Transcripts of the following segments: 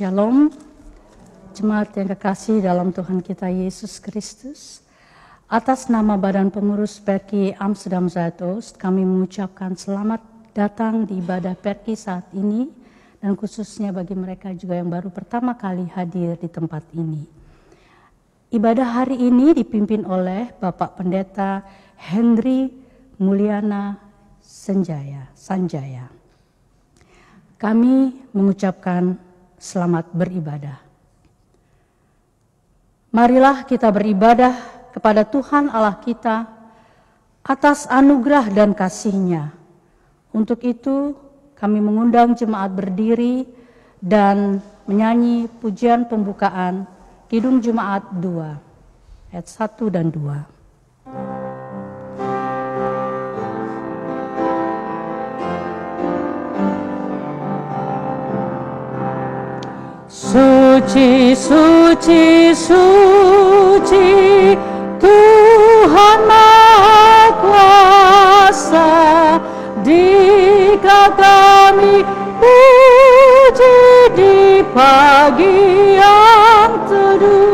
Shalom, jemaat yang kekasih dalam Tuhan kita Yesus Kristus. Atas nama Badan Pengurus Perki Amsterdam Zuidoost, kami mengucapkan selamat datang di ibadah Perki saat ini, dan khususnya bagi mereka juga yang baru pertama kali hadir di tempat ini. Ibadah hari ini dipimpin oleh Bapak Pendeta Hendri Mulyana Sanjaya. Kami mengucapkan selamat beribadah. Marilah kita beribadah kepada Tuhan Allah kita atas anugerah dan kasih-Nya. Untuk itu kami mengundang jemaat berdiri dan menyanyi pujian pembukaan Kidung Jemaat 2 ayat 1 dan 2. Suci, suci, suci, Tuhan Maha Kuasa, Dikau kami puji di pagi yang teduh.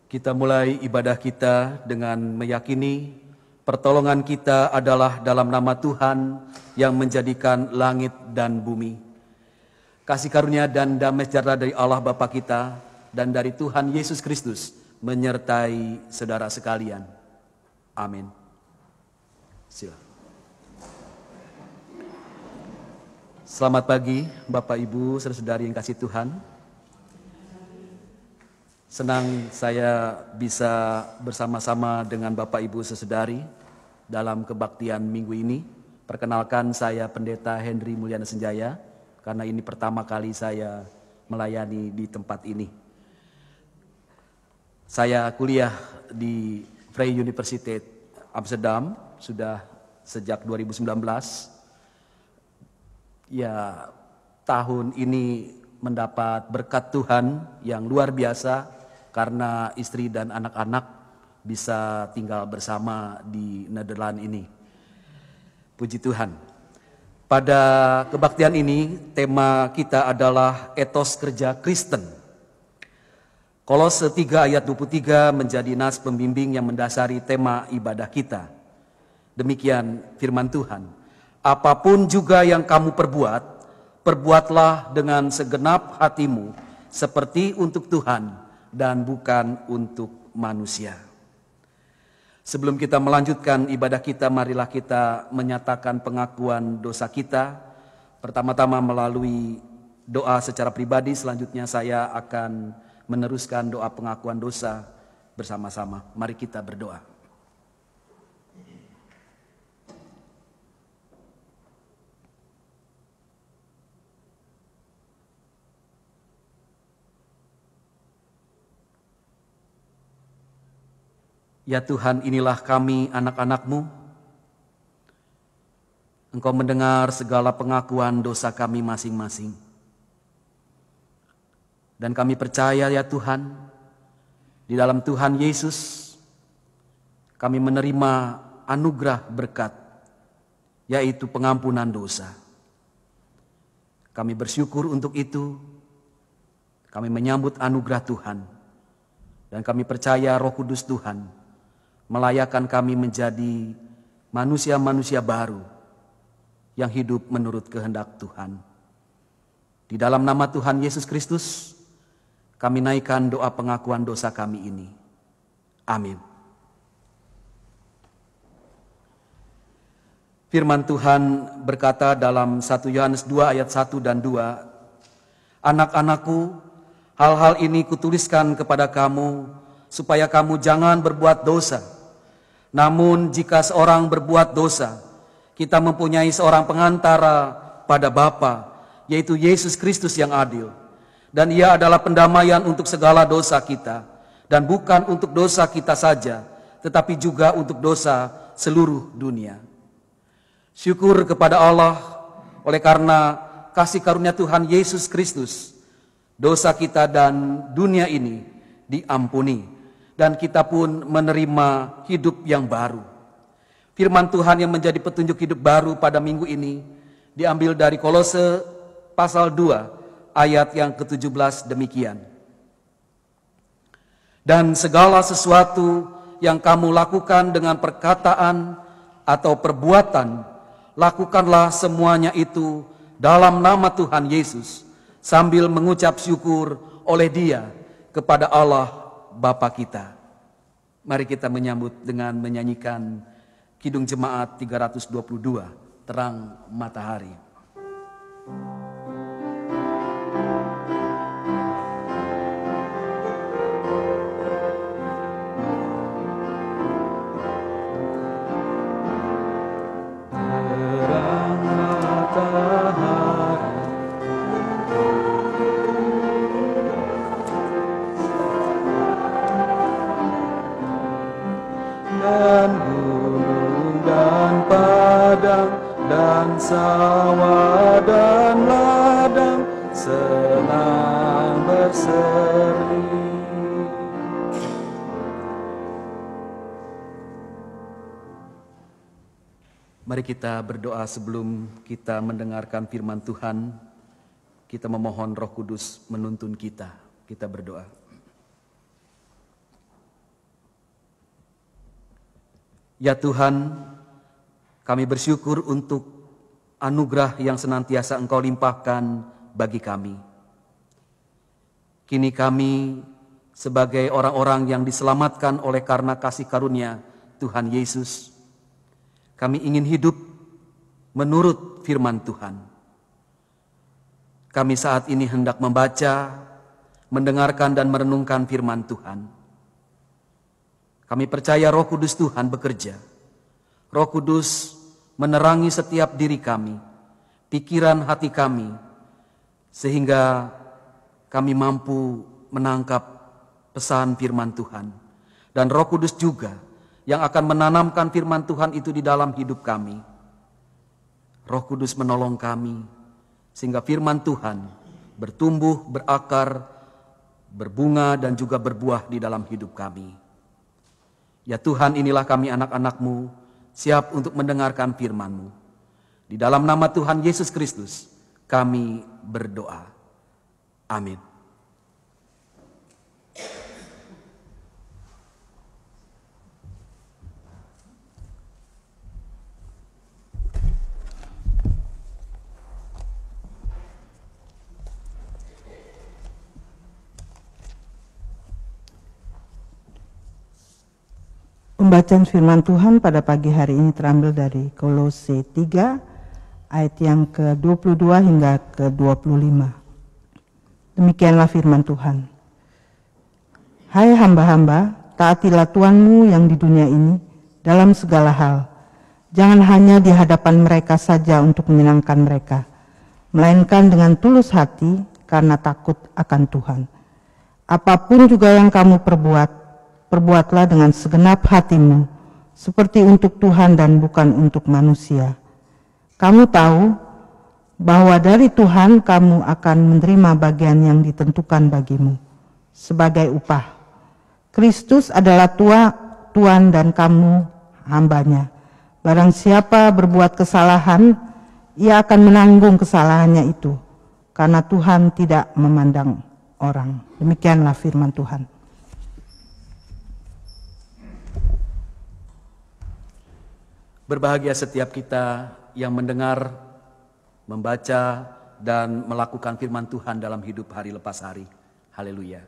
Kita mulai ibadah kita dengan meyakini pertolongan kita adalah dalam nama Tuhan yang menjadikan langit dan bumi. Kasih karunia dan damai sejahtera dari Allah Bapa kita dan dari Tuhan Yesus Kristus menyertai saudara sekalian. Amin. Silakan. Selamat pagi Bapak Ibu saudara-saudari yang kasih Tuhan. Senang saya bisa bersama-sama dengan Bapak Ibu saudari dalam kebaktian minggu ini. Perkenalkan, saya Pendeta Hendri Mulyana Sanjaya, karena ini pertama kali saya melayani di tempat ini. Saya kuliah di Vrije Universiteit Amsterdam sudah sejak 2019. Ya, tahun ini mendapat berkat Tuhan yang luar biasa karena istri dan anak-anak bisa tinggal bersama di Nederland ini. Puji Tuhan. Pada kebaktian ini tema kita adalah etos kerja Kristen. Kolose 3 ayat 23 menjadi nas pembimbing yang mendasari tema ibadah kita. Demikian firman Tuhan. Apapun juga yang kamu perbuat, perbuatlah dengan segenap hatimu seperti untuk Tuhan dan bukan untuk manusia. Sebelum kita melanjutkan ibadah kita, marilah kita menyatakan pengakuan dosa kita. Pertama-tama melalui doa secara pribadi, selanjutnya saya akan meneruskan doa pengakuan dosa bersama-sama. Mari kita berdoa. Ya Tuhan, inilah kami anak-anak-Mu. Engkau mendengar segala pengakuan dosa kami masing-masing. Dan kami percaya ya Tuhan, di dalam Tuhan Yesus kami menerima anugerah berkat, yaitu pengampunan dosa. Kami bersyukur untuk itu. Kami menyambut anugerah Tuhan. Dan kami percaya Roh Kudus Tuhan melayakan kami menjadi manusia-manusia baru yang hidup menurut kehendak Tuhan. Di dalam nama Tuhan Yesus Kristus, kami naikkan doa pengakuan dosa kami ini. Amin. Firman Tuhan berkata dalam 1 Yohanes 2 ayat 1 dan 2, "Anak-anakku, hal-hal ini kutuliskan kepada kamu, supaya kamu jangan berbuat dosa. Namun jika seorang berbuat dosa, kita mempunyai seorang pengantara pada Bapa, yaitu Yesus Kristus yang adil. Dan ia adalah pendamaian untuk segala dosa kita, dan bukan untuk dosa kita saja, tetapi juga untuk dosa seluruh dunia." Syukur kepada Allah, oleh karena kasih karunia Tuhan Yesus Kristus, dosa kita dan dunia ini diampuni, dan kita pun menerima hidup yang baru. Firman Tuhan yang menjadi petunjuk hidup baru pada minggu ini diambil dari Kolose pasal 2 ayat yang ke-17 demikian. "Dan segala sesuatu yang kamu lakukan dengan perkataan atau perbuatan, lakukanlah semuanya itu dalam nama Tuhan Yesus, sambil mengucap syukur oleh Dia kepada Allah Bapa kita." Mari kita menyambut dengan menyanyikan Kidung Jemaat 322, Terang Matahari. Sawah dan ladang senang berseri. Mari kita berdoa sebelum kita mendengarkan firman Tuhan. Kita memohon Roh Kudus menuntun kita. Kita berdoa. Ya Tuhan, kami bersyukur untuk anugerah yang senantiasa Engkau limpahkan bagi kami. Kini kami sebagai orang-orang yang diselamatkan oleh karena kasih karunia Tuhan Yesus, kami ingin hidup menurut firman Tuhan. Kami saat ini hendak membaca, mendengarkan dan merenungkan firman Tuhan. Kami percaya Roh Kudus Tuhan bekerja. Roh Kudus menerangi setiap diri kami, pikiran hati kami, sehingga kami mampu menangkap pesan firman Tuhan. Dan Roh Kudus juga yang akan menanamkan firman Tuhan itu di dalam hidup kami. Roh Kudus menolong kami, sehingga firman Tuhan bertumbuh, berakar, berbunga dan juga berbuah di dalam hidup kami. Ya Tuhan, inilah kami anak-anak-Mu, siap untuk mendengarkan firman-Mu. Di dalam nama Tuhan Yesus Kristus, kami berdoa. Amin. Pembacaan firman Tuhan pada pagi hari ini terambil dari Kolose 3 ayat yang ke-22 hingga ke-25. Demikianlah firman Tuhan. Hai hamba-hamba, taatilah Tuhanmu yang di dunia ini dalam segala hal. Jangan hanya di hadapan mereka saja untuk menyenangkan mereka, melainkan dengan tulus hati karena takut akan Tuhan. Apapun juga yang kamu perbuatlah dengan segenap hatimu, seperti untuk Tuhan dan bukan untuk manusia. Kamu tahu bahwa dari Tuhan kamu akan menerima bagian yang ditentukan bagimu sebagai upah. Kristus adalah Tuhan dan kamu hambanya. Barang siapa berbuat kesalahan, ia akan menanggung kesalahannya itu, karena Tuhan tidak memandang orang. Demikianlah firman Tuhan. Berbahagia setiap kita yang mendengar, membaca, dan melakukan firman Tuhan dalam hidup hari lepas hari. Haleluya.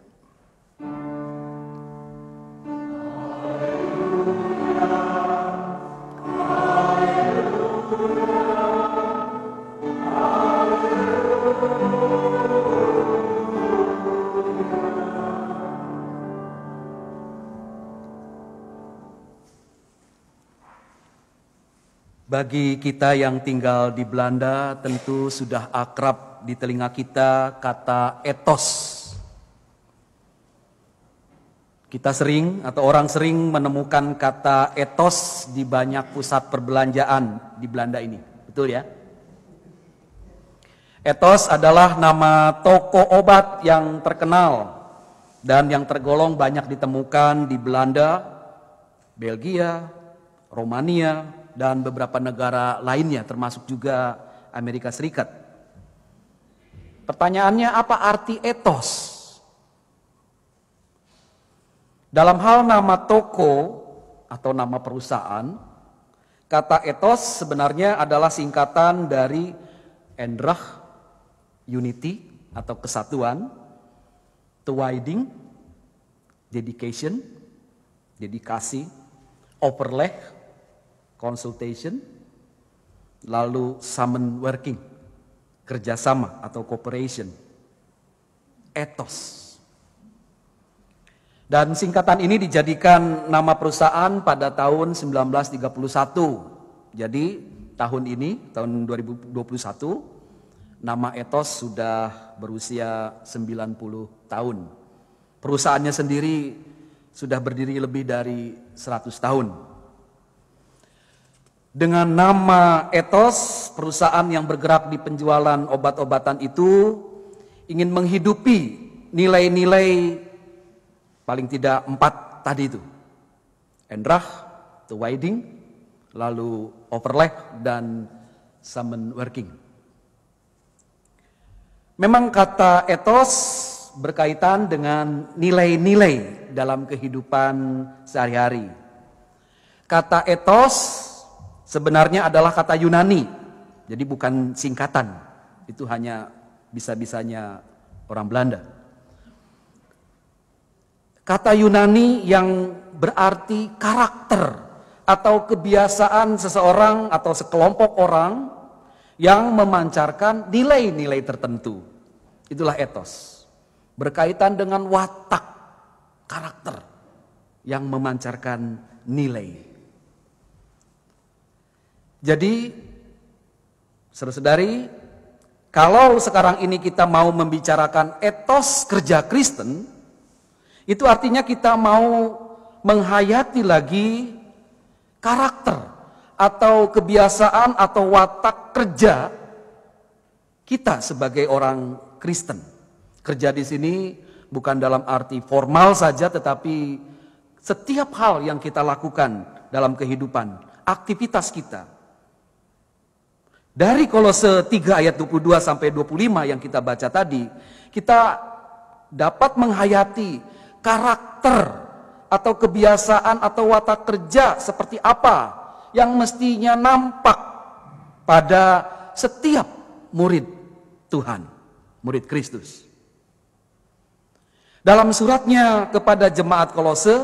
Bagi kita yang tinggal di Belanda, tentu sudah akrab di telinga kita kata etos. Kita sering atau orang sering menemukan kata etos di banyak pusat perbelanjaan di Belanda ini. Betul ya? Etos adalah nama toko obat yang terkenal dan yang tergolong banyak ditemukan di Belanda, Belgia, Romania, dan beberapa negara lainnya termasuk juga Amerika Serikat. Pertanyaannya, apa arti etos? Dalam hal nama toko atau nama perusahaan, kata etos sebenarnya adalah singkatan dari Eendracht, unity atau kesatuan, toewyding, dedication, dedikasi, overleg, consultation, lalu samenwerking, kerjasama atau cooperation, etos. Dan singkatan ini dijadikan nama perusahaan pada tahun 1931. Jadi tahun ini, tahun 2021, nama etos sudah berusia 90 tahun. Perusahaannya sendiri sudah berdiri lebih dari 100 tahun. Dengan nama etos, perusahaan yang bergerak di penjualan obat-obatan itu ingin menghidupi nilai-nilai paling tidak 4 tadi itu. Eendracht, toewyding, lalu overleg, dan samenwerking. Memang kata etos berkaitan dengan nilai-nilai dalam kehidupan sehari-hari. Kata etos sebenarnya adalah kata Yunani, jadi bukan singkatan. Itu hanya bisa-bisanya orang Belanda. Kata Yunani yang berarti karakter atau kebiasaan seseorang atau sekelompok orang yang memancarkan nilai-nilai tertentu. Itulah etos. Berkaitan dengan watak, karakter yang memancarkan nilai. Jadi, saudara-saudari, kalau sekarang ini kita mau membicarakan etos kerja Kristen, itu artinya kita mau menghayati lagi karakter atau kebiasaan atau watak kerja kita sebagai orang Kristen. Kerja di sini bukan dalam arti formal saja, tetapi setiap hal yang kita lakukan dalam kehidupan, aktivitas kita. Dari Kolose 3 ayat 22 sampai 25 yang kita baca tadi, kita dapat menghayati karakter atau kebiasaan atau watak kerja seperti apa yang mestinya nampak pada setiap murid Tuhan, murid Kristus. Dalam suratnya kepada jemaat Kolose,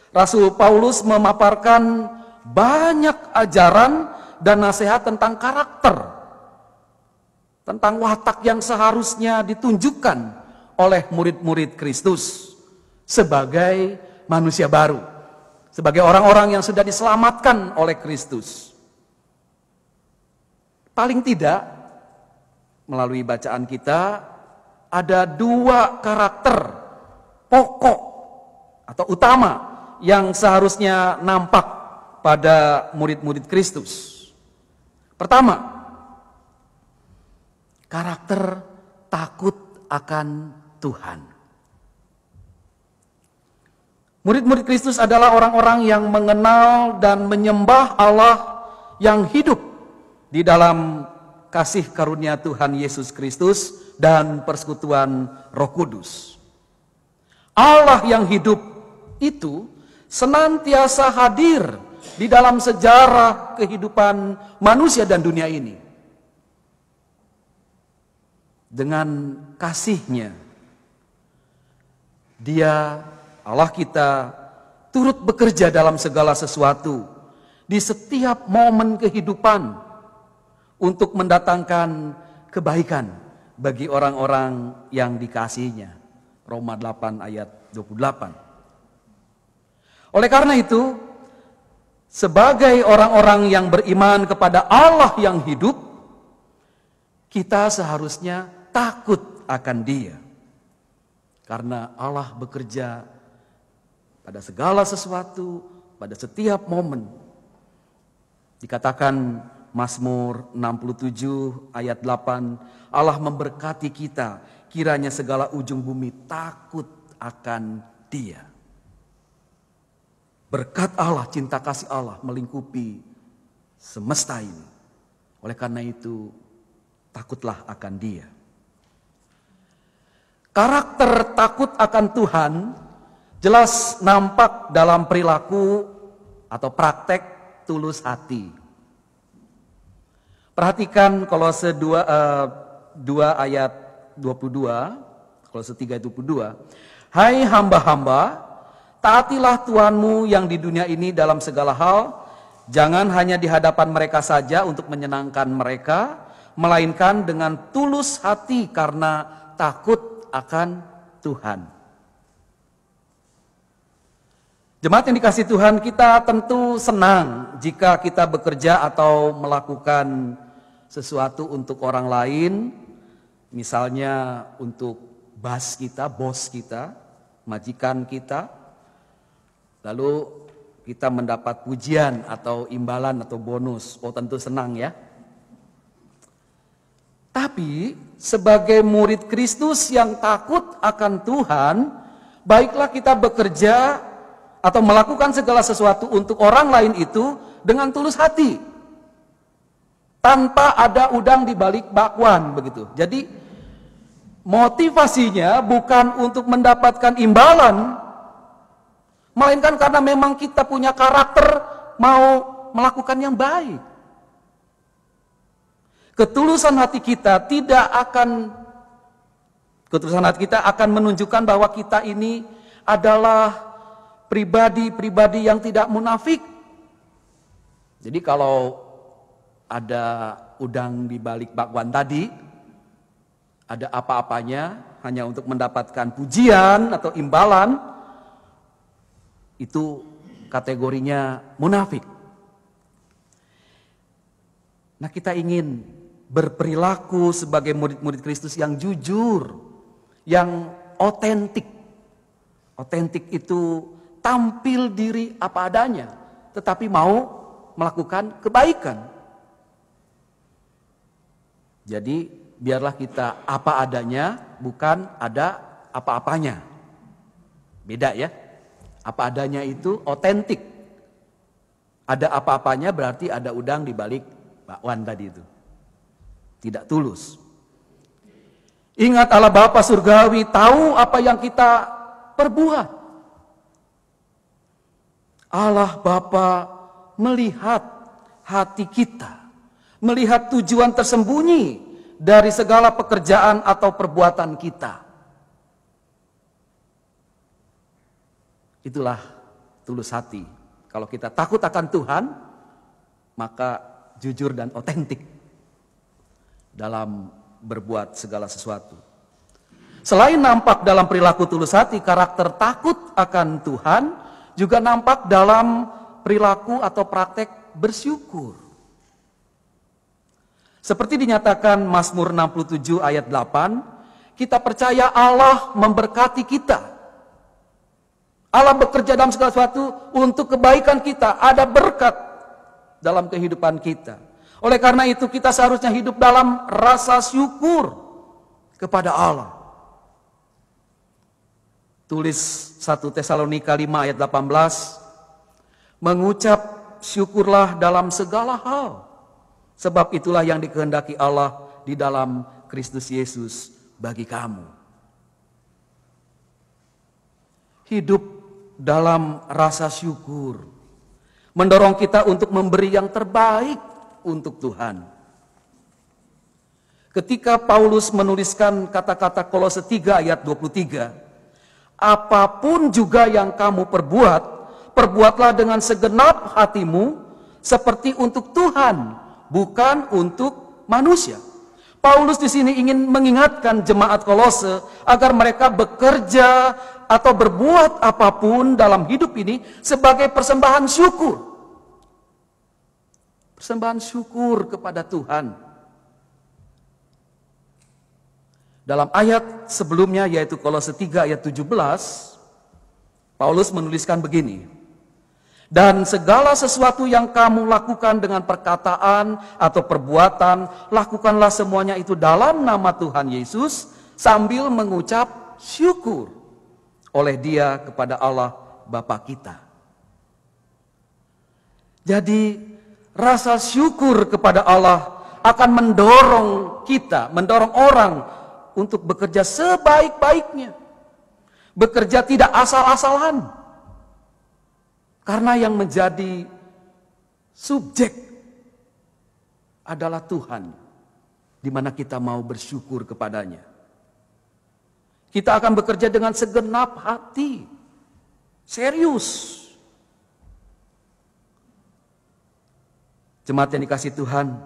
Rasul Paulus memaparkan banyak ajaran dan nasihat tentang karakter, tentang watak yang seharusnya ditunjukkan oleh murid-murid Kristus sebagai manusia baru, sebagai orang-orang yang sudah diselamatkan oleh Kristus. Paling tidak, melalui bacaan kita, ada 2 karakter pokok atau utama yang seharusnya nampak pada murid-murid Kristus. Pertama, karakter takut akan Tuhan. Murid-murid Kristus adalah orang-orang yang mengenal dan menyembah Allah yang hidup di dalam kasih karunia Tuhan Yesus Kristus dan persekutuan Roh Kudus. Allah yang hidup itu senantiasa hadir di dalam sejarah kehidupan manusia dan dunia ini. Dengan kasih-Nya, Dia, Allah kita, turut bekerja dalam segala sesuatu di setiap momen kehidupan untuk mendatangkan kebaikan bagi orang-orang yang dikasihi-Nya. Roma 8 ayat 28. Oleh karena itu, sebagai orang-orang yang beriman kepada Allah yang hidup, kita seharusnya takut akan Dia. Karena Allah bekerja pada segala sesuatu, pada setiap momen. Dikatakan Mazmur 67 ayat 8, Allah memberkati kita, kiranya segala ujung bumi takut akan Dia. Berkat Allah, cinta kasih Allah melingkupi semesta ini. Oleh karena itu, takutlah akan Dia. Karakter takut akan Tuhan jelas nampak dalam perilaku atau praktek tulus hati. Perhatikan Kolose 2 ayat 22, Kolose 3 ayat 22. Hai hamba-hamba, taatilah Tuhanmu yang di dunia ini dalam segala hal, jangan hanya di hadapan mereka saja untuk menyenangkan mereka, melainkan dengan tulus hati karena takut akan Tuhan. Jemaat yang dikasihi Tuhan, kita tentu senang jika kita bekerja atau melakukan sesuatu untuk orang lain, misalnya untuk bos kita, majikan kita, lalu kita mendapat pujian atau imbalan atau bonus. Oh, tentu senang ya. Tapi sebagai murid Kristus yang takut akan Tuhan, baiklah kita bekerja atau melakukan segala sesuatu untuk orang lain itu dengan tulus hati. Tanpa ada udang di balik bakwan begitu. Jadi motivasinya bukan untuk mendapatkan imbalan, melainkan karena memang kita punya karakter mau melakukan yang baik. Ketulusan hati kita akan menunjukkan bahwa kita ini adalah pribadi-pribadi yang tidak munafik. Jadi kalau ada udang di balik bakwan tadi, ada apa-apanya hanya untuk mendapatkan pujian atau imbalan, itu kategorinya munafik. Nah, kita ingin berperilaku sebagai murid-murid Kristus yang jujur, yang otentik. Otentik itu tampil diri apa adanya, tetapi mau melakukan kebaikan. Jadi biarlah kita apa adanya, bukan ada apa-apanya. Beda ya. Apa adanya itu otentik. Ada apa-apanya berarti ada udang di balik bakwan tadi itu. Tidak tulus. Ingat Allah Bapa Surgawi tahu apa yang kita perbuat. Allah Bapa melihat hati kita. Melihat tujuan tersembunyi dari segala pekerjaan atau perbuatan kita. Itulah tulus hati. Kalau kita takut akan Tuhan, maka jujur dan otentik dalam berbuat segala sesuatu. Selain nampak dalam perilaku tulus hati, karakter takut akan Tuhan juga nampak dalam perilaku atau praktek bersyukur. Seperti dinyatakan Mazmur 67 ayat 8, kita percaya Allah memberkati kita. Allah bekerja dalam segala sesuatu untuk kebaikan kita, ada berkat dalam kehidupan kita. Oleh karena itu kita seharusnya hidup dalam rasa syukur kepada Allah. Tulis 1 Tesalonika 5 ayat 18, mengucap syukurlah dalam segala hal, sebab itulah yang dikehendaki Allah di dalam Kristus Yesus bagi kamu. Hidup dalam rasa syukur mendorong kita untuk memberi yang terbaik untuk Tuhan. Ketika Paulus menuliskan kata-kata Kolose 3 ayat 23, apapun juga yang kamu perbuat, perbuatlah dengan segenap hatimu seperti untuk Tuhan, bukan untuk manusia. Paulus di sini ingin mengingatkan jemaat Kolose agar mereka bekerja atau berbuat apapun dalam hidup ini sebagai persembahan syukur. Persembahan syukur kepada Tuhan. Dalam ayat sebelumnya yaitu Kolose 3 ayat 17, Paulus menuliskan begini. Dan segala sesuatu yang kamu lakukan dengan perkataan atau perbuatan, lakukanlah semuanya itu dalam nama Tuhan Yesus sambil mengucap syukur oleh Dia kepada Allah Bapa kita. Jadi rasa syukur kepada Allah akan mendorong kita, mendorong orang untuk bekerja sebaik-baiknya. Bekerja tidak asal-asalan. Karena yang menjadi subjek adalah Tuhan, di mana kita mau bersyukur kepadanya. Kita akan bekerja dengan segenap hati, serius. Jemaat yang dikasihi Tuhan,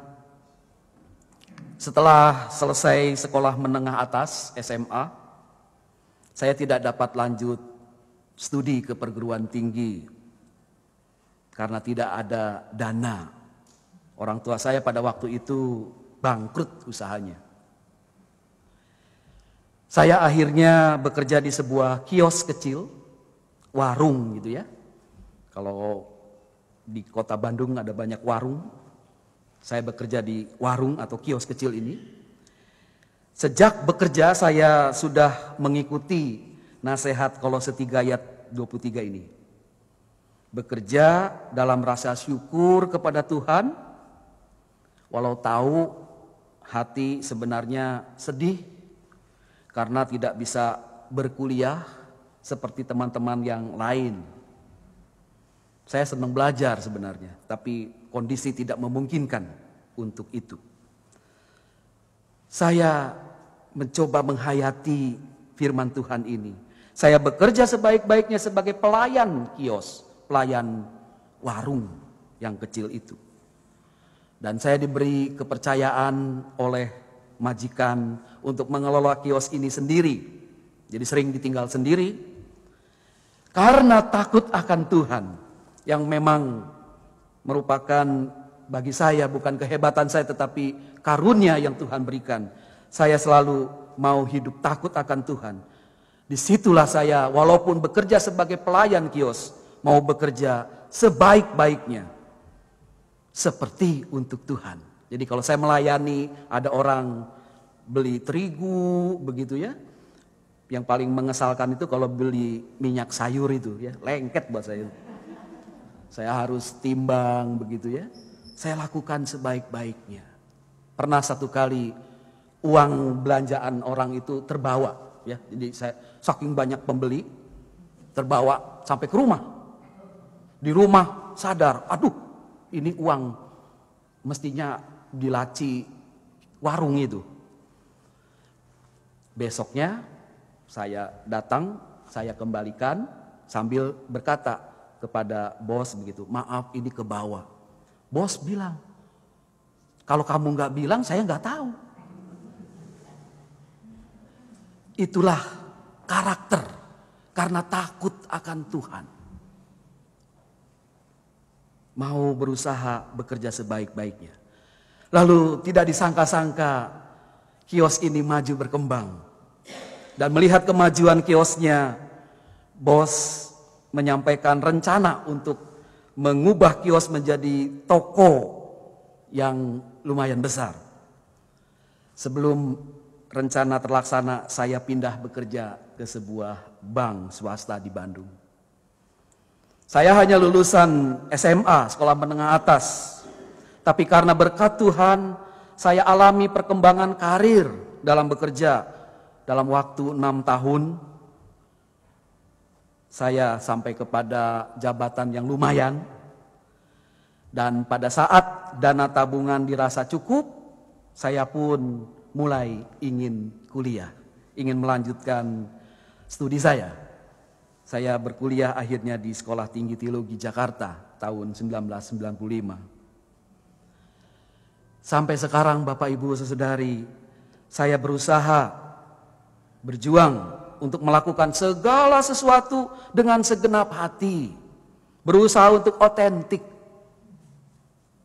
setelah selesai sekolah menengah atas SMA, saya tidak dapat lanjut studi ke perguruan tinggi karena tidak ada dana. Orang tua saya pada waktu itu bangkrut usahanya. Saya akhirnya bekerja di sebuah kios kecil, warung gitu ya. Kalau di kota Bandung ada banyak warung. Saya bekerja di warung atau kios kecil ini. Sejak bekerja saya sudah mengikuti nasihat Kolose 3 ayat 23 ini. Bekerja dalam rasa syukur kepada Tuhan, walau tahu hati sebenarnya sedih karena tidak bisa berkuliah seperti teman-teman yang lain. Saya senang belajar sebenarnya, tapi kondisi tidak memungkinkan untuk itu. Saya mencoba menghayati firman Tuhan ini. Saya bekerja sebaik-baiknya sebagai pelayan kios, pelayan warung yang kecil itu. Dan saya diberi kepercayaan oleh majikan untuk mengelola kios ini sendiri. Jadi sering ditinggal sendiri. Karena takut akan Tuhan, yang memang merupakan bagi saya bukan kehebatan saya tetapi karunia yang Tuhan berikan. Saya selalu mau hidup takut akan Tuhan. Disitulah saya walaupun bekerja sebagai pelayan kios, mau bekerja sebaik-baiknya seperti untuk Tuhan. Jadi kalau saya melayani ada orang beli terigu begitu ya. Yang paling mengesalkan itu kalau beli minyak sayur itu ya, lengket buat saya. Saya harus timbang begitu ya. Saya lakukan sebaik-baiknya. Pernah satu kali uang belanjaan orang itu terbawa ya. Jadi saya saking banyak pembeli terbawa sampai ke rumah. Di rumah sadar, aduh ini uang mestinya di laci warung itu. Besoknya saya datang, saya kembalikan sambil berkata kepada bos begitu, maaf ini ke bawah. Bos bilang, kalau kamu nggak bilang saya nggak tahu. Itulah karakter karena takut akan Tuhan. Mau berusaha bekerja sebaik-baiknya. Lalu tidak disangka-sangka kios ini maju berkembang. Dan melihat kemajuan kiosnya, bos menyampaikan rencana untuk mengubah kios menjadi toko yang lumayan besar. Sebelum rencana terlaksana, saya pindah bekerja ke sebuah bank swasta di Bandung. Saya hanya lulusan SMA, sekolah menengah atas. Tapi karena berkat Tuhan, saya alami perkembangan karir dalam bekerja. Dalam waktu 6 tahun, saya sampai kepada jabatan yang lumayan. Dan pada saat dana tabungan dirasa cukup, saya pun mulai ingin kuliah, ingin melanjutkan studi saya. Saya berkuliah akhirnya di Sekolah Tinggi Teologi Jakarta tahun 1995. Sampai sekarang Bapak Ibu Saudari, saya berusaha berjuang untuk melakukan segala sesuatu dengan segenap hati. Berusaha untuk otentik.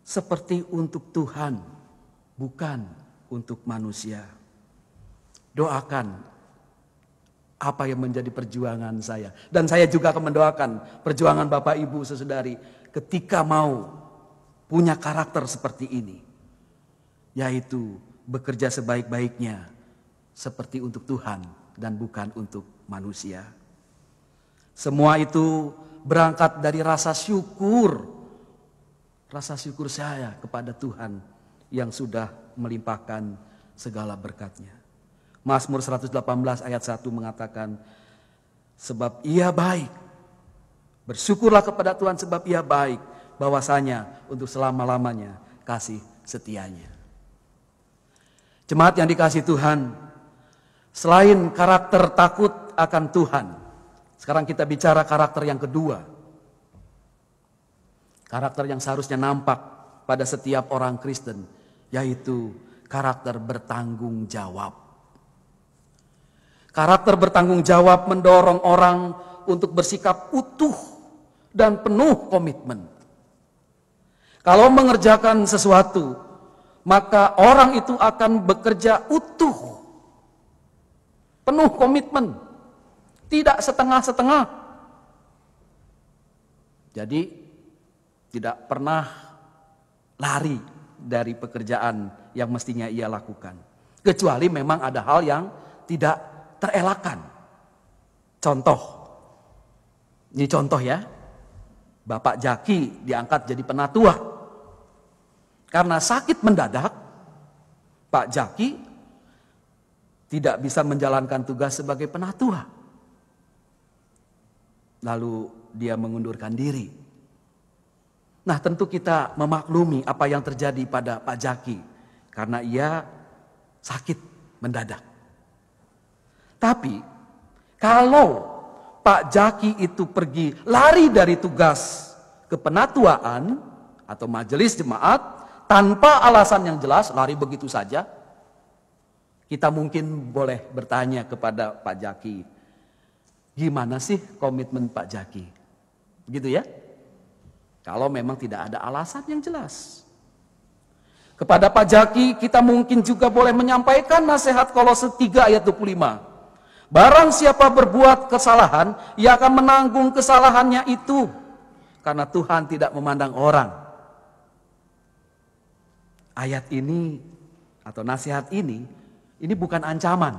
Seperti untuk Tuhan, bukan untuk manusia. Doakan apa yang menjadi perjuangan saya. Dan saya juga akan mendoakan perjuangan Bapak Ibu Saudari ketika mau punya karakter seperti ini. Yaitu bekerja sebaik-baiknya seperti untuk Tuhan dan bukan untuk manusia. Semua itu berangkat dari rasa syukur. Rasa syukur saya kepada Tuhan yang sudah melimpahkan segala berkat-Nya. Mazmur 118 ayat 1 mengatakan, sebab Ia baik. Bersyukurlah kepada Tuhan sebab Ia baik, bahwasanya untuk selama-lamanya kasih setianya. Jemaat yang dikasihi Tuhan, selain karakter takut akan Tuhan, sekarang kita bicara karakter yang kedua. Karakter yang seharusnya nampak pada setiap orang Kristen, yaitu karakter bertanggung jawab. Karakter bertanggung jawab mendorong orang untuk bersikap utuh dan penuh komitmen. Kalau mengerjakan sesuatu, maka orang itu akan bekerja utuh, penuh komitmen, tidak setengah-setengah. Jadi tidak pernah lari dari pekerjaan yang mestinya ia lakukan. Kecuali memang ada hal yang tidak terelakkan. Contoh. Ini contoh ya. Bapak Jaki diangkat jadi penatua. Karena sakit mendadak, Pak Jaki tidak bisa menjalankan tugas sebagai penatua. Lalu dia mengundurkan diri. Nah, tentu kita memaklumi apa yang terjadi pada Pak Jaki karena ia sakit mendadak. Tapi kalau Pak Jaki itu pergi lari dari tugas kepenatuaan atau majelis jemaat tanpa alasan yang jelas, lari begitu saja, kita mungkin boleh bertanya kepada Pak Jaki, gimana sih komitmen Pak Jaki? Begitu ya? Kalau memang tidak ada alasan yang jelas. Kepada Pak Jaki kita mungkin juga boleh menyampaikan nasihat Kolose 3 ayat 25. Barang siapa berbuat kesalahan, ia akan menanggung kesalahannya itu. Karena Tuhan tidak memandang orang. Ayat ini atau nasihat ini bukan ancaman.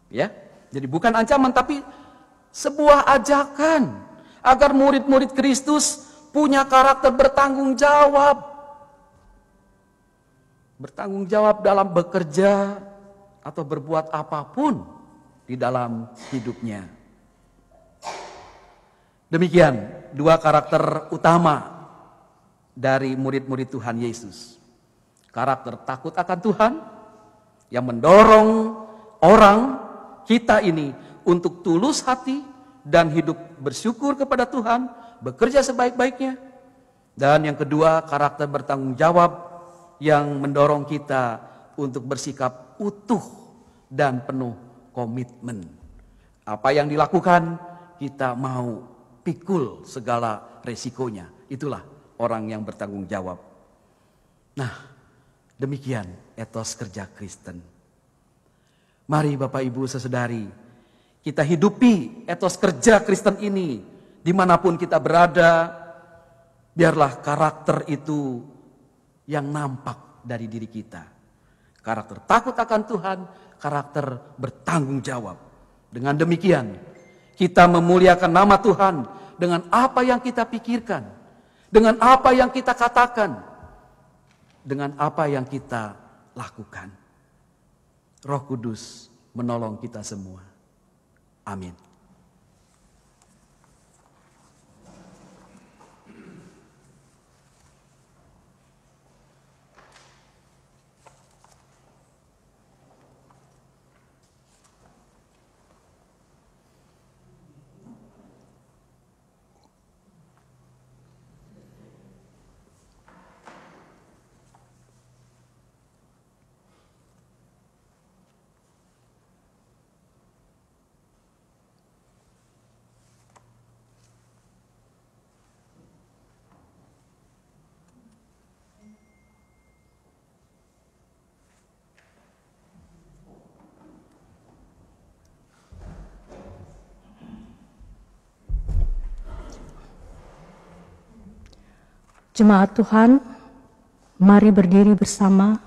Ya, jadi bukan ancaman tapi sebuah ajakan agar murid-murid Kristus punya karakter bertanggung jawab. Bertanggung jawab dalam bekerja atau berbuat apapun di dalam hidupnya. Demikian dua karakter utama dari murid-murid Tuhan Yesus. Karakter takut akan Tuhan yang mendorong orang kita ini untuk tulus hati dan hidup bersyukur kepada Tuhan, bekerja sebaik-baiknya. Dan yang kedua, karakter bertanggung jawab yang mendorong kita untuk bersikap utuh dan penuh komitmen. Apa yang dilakukan, kita mau pikul segala resikonya. Itulah orang yang bertanggung jawab. Nah, demikian etos kerja Kristen. Mari Bapak Ibu Saudari, kita hidupi etos kerja Kristen ini dimanapun kita berada. Biarlah karakter itu yang nampak dari diri kita. Karakter takut akan Tuhan, karakter bertanggung jawab. Dengan demikian, kita memuliakan nama Tuhan dengan apa yang kita pikirkan, dengan apa yang kita katakan, dengan apa yang kita lakukan. Roh Kudus menolong kita semua. Amin. Jemaat Tuhan, mari berdiri bersama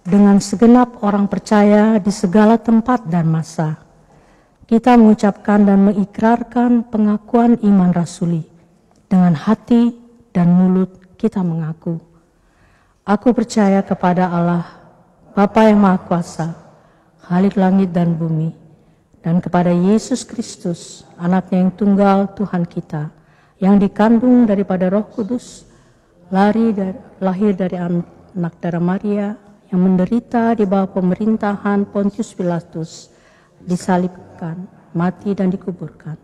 dengan segenap orang percaya di segala tempat dan masa. Kita mengucapkan dan mengikrarkan pengakuan iman rasuli. Dengan hati dan mulut kita mengaku, aku percaya kepada Allah, Bapa yang Maha Kuasa, Khalik langit dan bumi, dan kepada Yesus Kristus, anaknya yang tunggal Tuhan kita, yang dikandung daripada Roh Kudus, lahir dari anak darah Maria, yang menderita di bawah pemerintahan Pontius Pilatus, disalibkan, mati dan dikuburkan,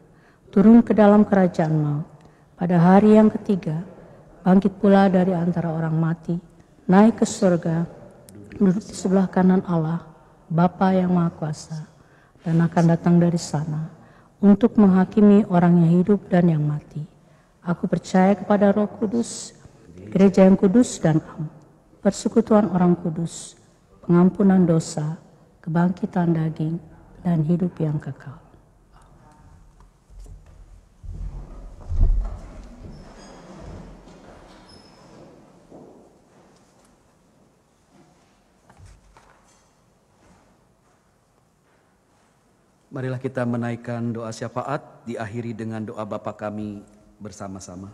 turun ke dalam kerajaan maut, pada hari yang ketiga, bangkit pula dari antara orang mati, naik ke surga, duduk di sebelah kanan Allah, Bapa yang Maha Kuasa, dan akan datang dari sana untuk menghakimi orang yang hidup dan yang mati. Aku percaya kepada Roh Kudus, Gereja yang kudus dan am, persekutuan orang kudus, pengampunan dosa, kebangkitan daging, dan hidup yang kekal. Marilah kita menaikkan doa syafaat, diakhiri dengan doa Bapa kami bersama-sama.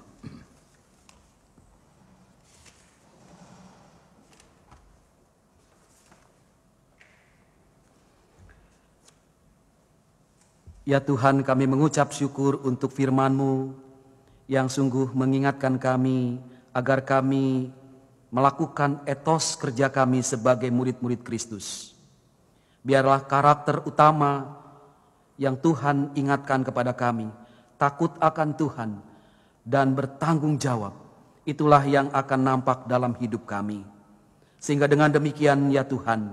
Ya Tuhan, kami mengucap syukur untuk firman-Mu yang sungguh mengingatkan kami agar kami melakukan etos kerja kami sebagai murid-murid Kristus. Biarlah karakter utama yang Tuhan ingatkan kepada kami, takut akan Tuhan dan bertanggung jawab, itulah yang akan nampak dalam hidup kami. Sehingga dengan demikian ya Tuhan,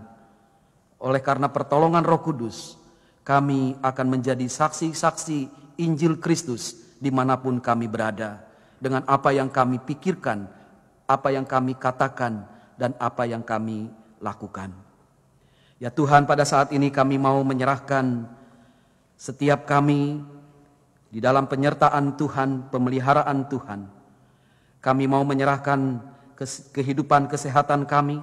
oleh karena pertolongan Roh Kudus, kami akan menjadi saksi-saksi Injil Kristus dimanapun kami berada, dengan apa yang kami pikirkan, apa yang kami katakan, dan apa yang kami lakukan. Ya Tuhan, pada saat ini kami mau menyerahkan setiap kami di dalam penyertaan Tuhan, pemeliharaan Tuhan. Kami mau menyerahkan kehidupan kesehatan kami.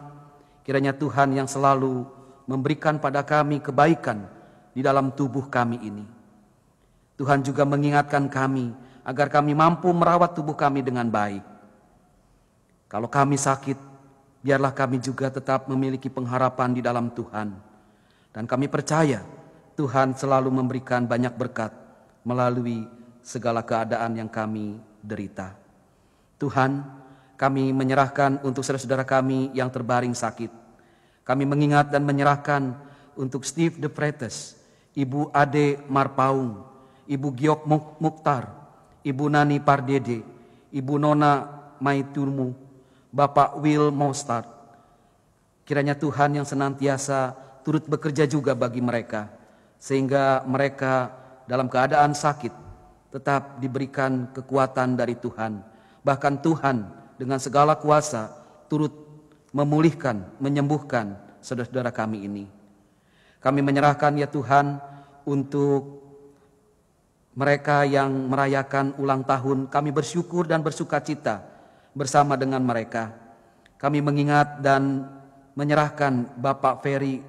Kiranya Tuhan yang selalu memberikan pada kami kebaikan di dalam tubuh kami ini. Tuhan juga mengingatkan kami agar kami mampu merawat tubuh kami dengan baik. Kalau kami sakit, biarlah kami juga tetap memiliki pengharapan di dalam Tuhan. Dan kami percaya Tuhan selalu memberikan banyak berkat melalui segala keadaan yang kami derita. Tuhan, kami menyerahkan untuk saudara-saudara kami yang terbaring sakit. Kami mengingat dan menyerahkan untuk Steve De Pretes, Ibu Ade Marpaung, Ibu Giok Mukhtar, Ibu Nani Pardede, Ibu Nona Maiturmu, Bapak Will Mostard. Kiranya Tuhan yang senantiasa turut bekerja juga bagi mereka, sehingga mereka dalam keadaan sakit tetap diberikan kekuatan dari Tuhan. Bahkan Tuhan dengan segala kuasa turut memulihkan, menyembuhkan saudara-saudara kami ini. Kami menyerahkan ya Tuhan untuk mereka yang merayakan ulang tahun. Kami bersyukur dan bersukacita bersama dengan mereka. Kami mengingat dan menyerahkan Bapak Ferry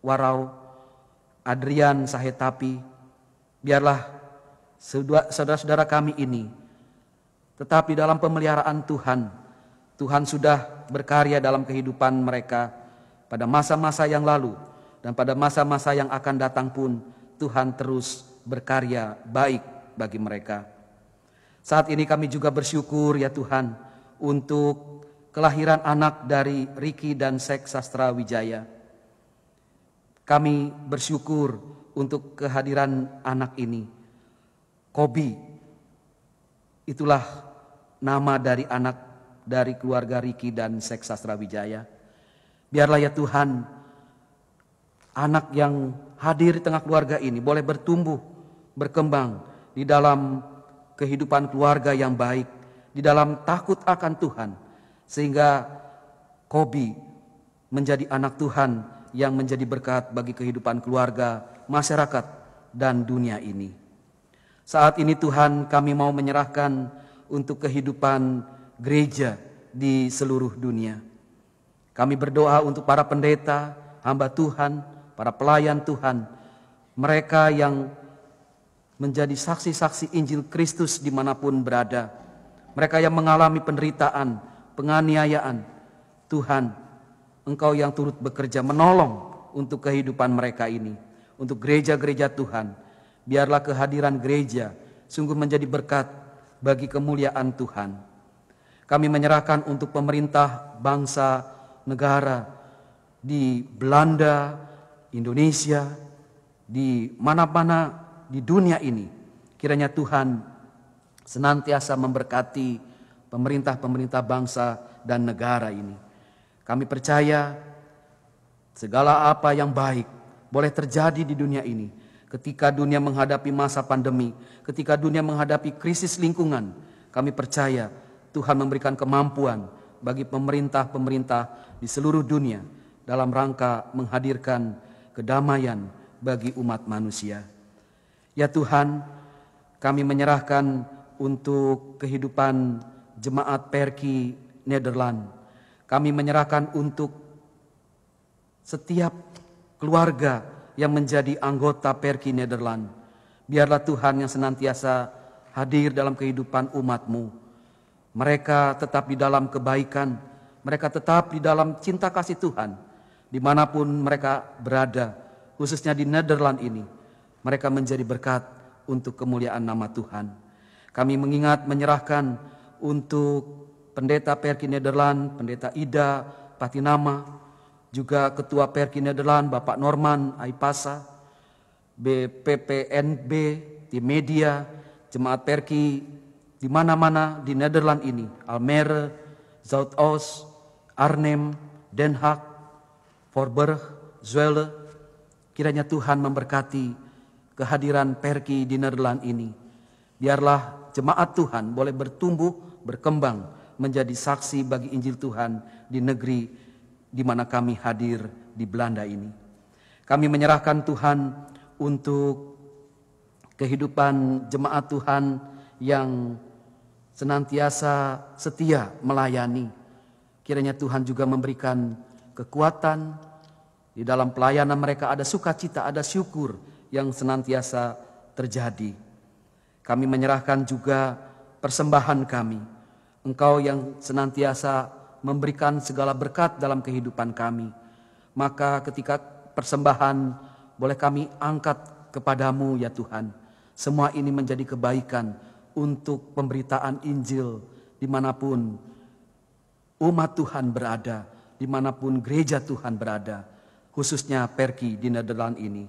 Warau, Adrian Sahetapi. Biarlah saudara-saudara kami ini tetap di dalam pemeliharaan Tuhan. Tuhan sudah berkarya dalam kehidupan mereka pada masa-masa yang lalu. Dan pada masa-masa yang akan datang pun Tuhan terus berkarya baik bagi mereka. Saat ini kami juga bersyukur ya Tuhan untuk kelahiran anak dari Ricky dan Sek Sastra Wijaya. Kami bersyukur untuk kehadiran anak ini. Kobi, itulah nama dari anak dari keluarga Ricky dan Sek Sastra Wijaya. Biarlah ya Tuhan, anak yang hadir di tengah keluarga ini boleh bertumbuh, berkembang di dalam kehidupan keluarga yang baik, di dalam takut akan Tuhan, sehingga Kobi menjadi anak Tuhan yang menjadi berkat bagi kehidupan keluarga, masyarakat, dan dunia ini. Saat ini Tuhan, kami mau menyerahkan untuk kehidupan gereja di seluruh dunia. Kami berdoa untuk para pendeta, hamba Tuhan, para pelayan Tuhan, mereka yang menjadi saksi-saksi Injil Kristus dimanapun berada, mereka yang mengalami penderitaan, penganiayaan. Tuhan, Engkau yang turut bekerja menolong untuk kehidupan mereka ini, untuk gereja-gereja Tuhan. Biarlah kehadiran gereja sungguh menjadi berkat bagi kemuliaan Tuhan. Kami menyerahkan untuk pemerintah bangsa negara di Belanda, Indonesia, di mana-mana di dunia ini. Kiranya Tuhan senantiasa memberkati pemerintah-pemerintah bangsa dan negara ini. Kami percaya segala apa yang baik boleh terjadi di dunia ini. Ketika dunia menghadapi masa pandemi, ketika dunia menghadapi krisis lingkungan, kami percaya Tuhan memberikan kemampuan bagi pemerintah-pemerintah di seluruh dunia dalam rangka menghadirkan kedamaian bagi umat manusia. Ya Tuhan, kami menyerahkan untuk kehidupan jemaat Perki Nederland. Kami menyerahkan untuk setiap keluarga yang menjadi anggota Perki Nederland. Biarlah Tuhan yang senantiasa hadir dalam kehidupan umat-Mu. Mereka tetap di dalam kebaikan, mereka tetap di dalam cinta kasih Tuhan. Dimanapun mereka berada, khususnya di Nederland ini, mereka menjadi berkat untuk kemuliaan nama Tuhan. Kami mengingat menyerahkan untuk pendeta Perki Nederland, pendeta Ida Patinama, juga ketua Perki Nederland Bapak Norman Aipasa, BPPNB, tim media, jemaat Perki di mana-mana di Nederland ini, Almere, Zuidoost, Arnhem, Den Haag, Voorburg, Zwolle. Kiranya Tuhan memberkati kehadiran Perki di Nederland ini. Biarlah jemaat Tuhan boleh bertumbuh, berkembang, menjadi saksi bagi Injil Tuhan di negeri di mana kami hadir di Belanda ini. Kami menyerahkan Tuhan untuk kehidupan jemaat Tuhan yang senantiasa setia melayani. Kiranya Tuhan juga memberikan kekuatan di dalam pelayanan mereka, ada sukacita, ada syukur yang senantiasa terjadi. Kami menyerahkan juga persembahan kami. Engkau yang senantiasa memberikan segala berkat dalam kehidupan kami. Maka ketika persembahan boleh kami angkat kepadamu ya Tuhan. Semua ini menjadi kebaikan untuk pemberitaan Injil dimanapun umat Tuhan berada, dimanapun gereja Tuhan berada, khususnya Perki di Nederland ini.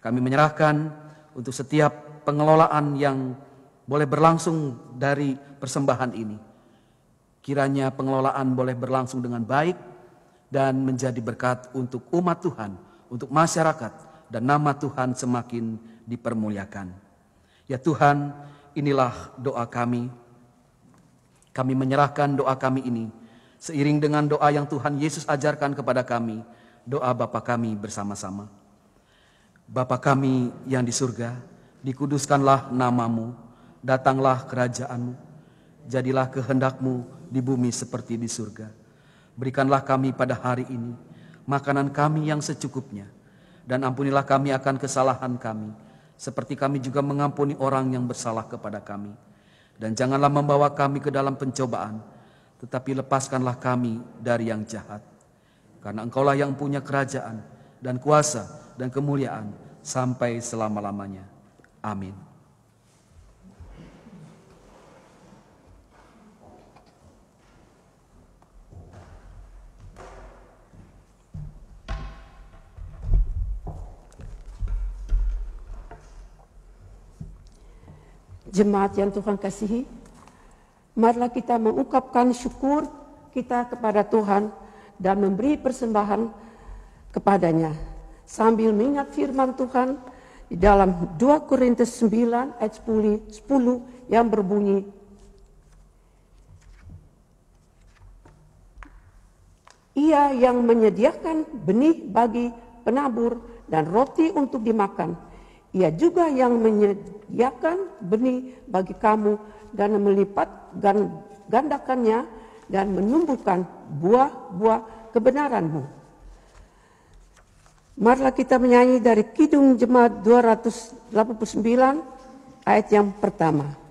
Kami menyerahkan untuk setiap pengelolaan yang boleh berlangsung dari persembahan ini. Kiranya pengelolaan boleh berlangsung dengan baik dan menjadi berkat untuk umat Tuhan, untuk masyarakat, dan nama Tuhan semakin dipermuliakan. Ya Tuhan, inilah doa kami. Kami menyerahkan doa kami ini seiring dengan doa yang Tuhan Yesus ajarkan kepada kami, doa Bapa kami bersama-sama. Bapa kami yang di surga, dikuduskanlah namamu, datanglah kerajaanmu, jadilah kehendak-Mu di bumi seperti di surga. Berikanlah kami pada hari ini makanan kami yang secukupnya, dan ampunilah kami akan kesalahan kami, seperti kami juga mengampuni orang yang bersalah kepada kami. Dan janganlah membawa kami ke dalam pencobaan, tetapi lepaskanlah kami dari yang jahat. Karena Engkaulah yang punya kerajaan dan kuasa dan kemuliaan sampai selama-lamanya. Amin. Jemaat yang Tuhan kasihi, marilah kita mengungkapkan syukur kita kepada Tuhan dan memberi persembahan kepadanya sambil mengingat firman Tuhan di dalam 2 Korintus 9 ayat 10 yang berbunyi, Ia yang menyediakan benih bagi penabur dan roti untuk dimakan, Ia juga yang menyediakan benih bagi kamu dan melipat gandakannya dan menumbuhkan buah-buah kebenaran-Mu. Marilah kita menyanyi dari Kidung Jemaat 289 ayat yang pertama.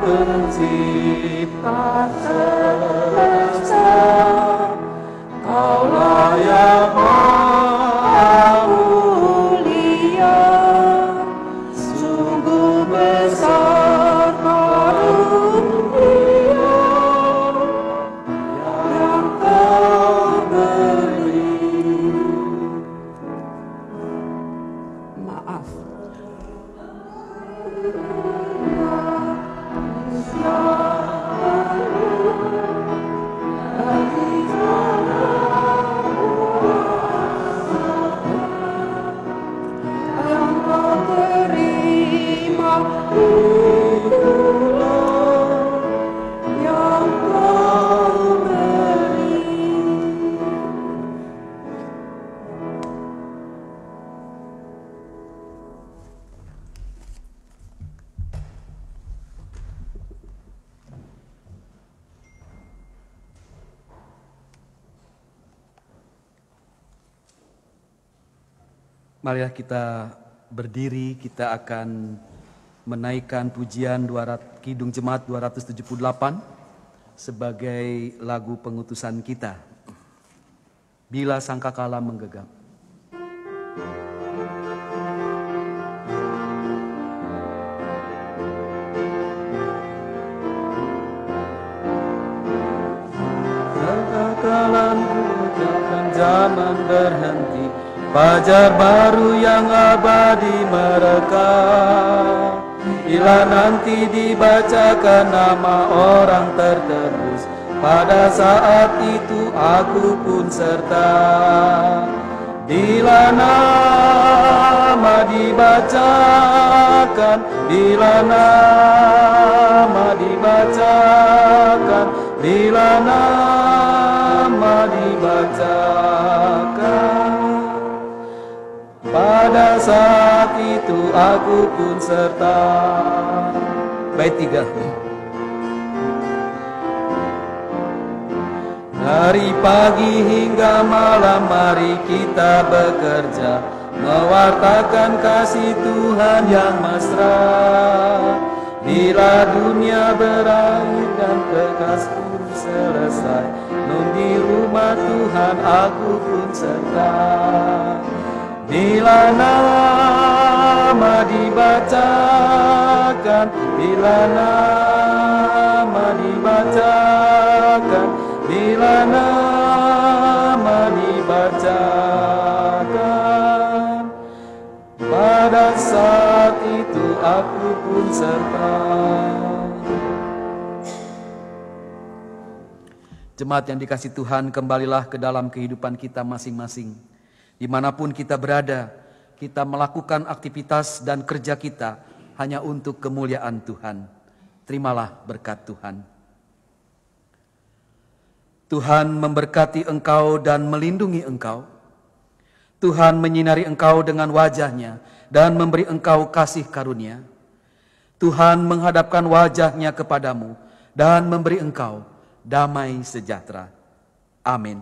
Pencipta semesta, Kaulah yang Maha Mulia, sungguh besar karunia yang Kau beri. Maaf. Marilah kita berdiri, kita akan menaikkan pujian Kidung Jemaat 278 sebagai lagu pengutusan kita. Bila sangkakala menggegap. Sangkakala menggegap dan zaman berhenti, fajar baru yang abadi mereka. Bila nanti dibacakan nama orang tertebus, pada saat itu aku pun serta. Bila nama dibacakan, bila nama dibacakan, bila nama dibacakan, pada saat itu aku pun serta. Bait 3. Dari pagi hingga malam mari kita bekerja, mewartakan kasih Tuhan yang mesra. Bila dunia berakhir dan kekasku selesai, nun di rumah Tuhan aku pun serta. Bila nama dibacakan, bila nama dibacakan, bila nama dibacakan, pada saat itu aku pun serta. Jemaat yang dikasihi Tuhan, kembalilah ke dalam kehidupan kita masing-masing. Dimanapun kita berada, kita melakukan aktivitas dan kerja kita hanya untuk kemuliaan Tuhan. Terimalah berkat Tuhan. Tuhan memberkati engkau dan melindungi engkau. Tuhan menyinari engkau dengan wajah-Nya dan memberi engkau kasih karunia. Tuhan menghadapkan wajah-Nya kepadamu dan memberi engkau damai sejahtera. Amin.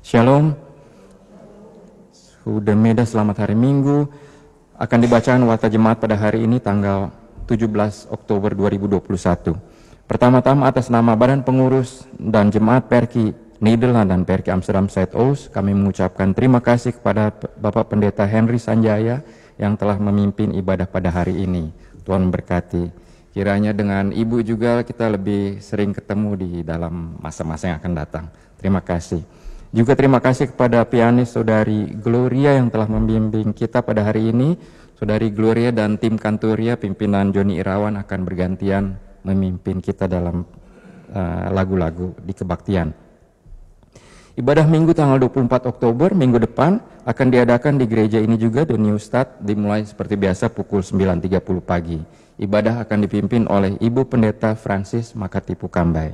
Shalom, Sudah Meda selamat hari Minggu. Akan dibacakan Warta Jemaat pada hari ini tanggal 17 Oktober 2021. Pertama-tama atas nama Badan Pengurus dan Jemaat Perki Nederland dan Perki Amsterdam Zuidoost, kami mengucapkan terima kasih kepada Bapak Pendeta Henry Sanjaya yang telah memimpin ibadah pada hari ini. Tuhan memberkati. Kiranya dengan Ibu juga kita lebih sering ketemu di dalam masa-masa yang akan datang. Terima kasih. Juga terima kasih kepada pianis Saudari Gloria yang telah membimbing kita pada hari ini. Saudari Gloria dan tim Kantoria pimpinan Joni Irawan akan bergantian memimpin kita dalam lagu-lagu di kebaktian. Ibadah Minggu tanggal 24 Oktober minggu depan akan diadakan di gereja ini juga, The New Start, dimulai seperti biasa pukul 9.30 pagi. Ibadah akan dipimpin oleh Ibu Pendeta Francis Makatipu Kambai.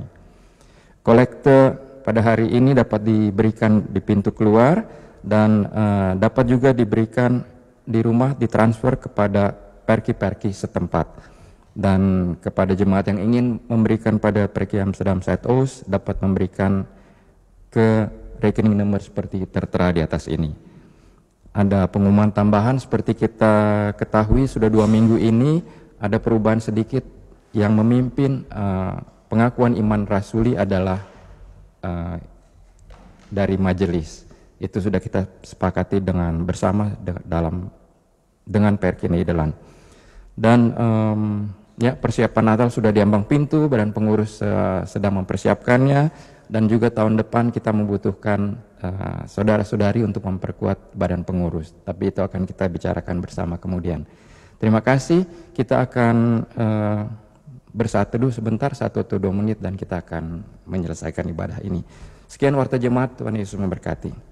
Kolekte pada hari ini dapat diberikan di pintu keluar dan dapat juga diberikan di rumah, ditransfer kepada perki-perki setempat. Dan kepada jemaat yang ingin memberikan pada Perki Amsterdam Zuidoost dapat memberikan ke rekening nomor seperti tertera di atas ini. Ada pengumuman tambahan seperti kita ketahui sudah 2 minggu ini ada perubahan sedikit, yang memimpin pengakuan iman rasuli adalah dari majelis. Itu sudah kita sepakati dengan bersama dengan Perki Nederland. Dan ya, persiapan Natal sudah diambang pintu, badan pengurus sedang mempersiapkannya. Dan juga tahun depan kita membutuhkan saudara-saudari untuk memperkuat badan pengurus. Tapi itu akan kita bicarakan bersama kemudian. Terima kasih. Kita akan bersaat teduh sebentar, 1 atau 2 menit, dan kita akan menyelesaikan ibadah ini. Sekian warta jemaat, Tuhan Yesus memberkati.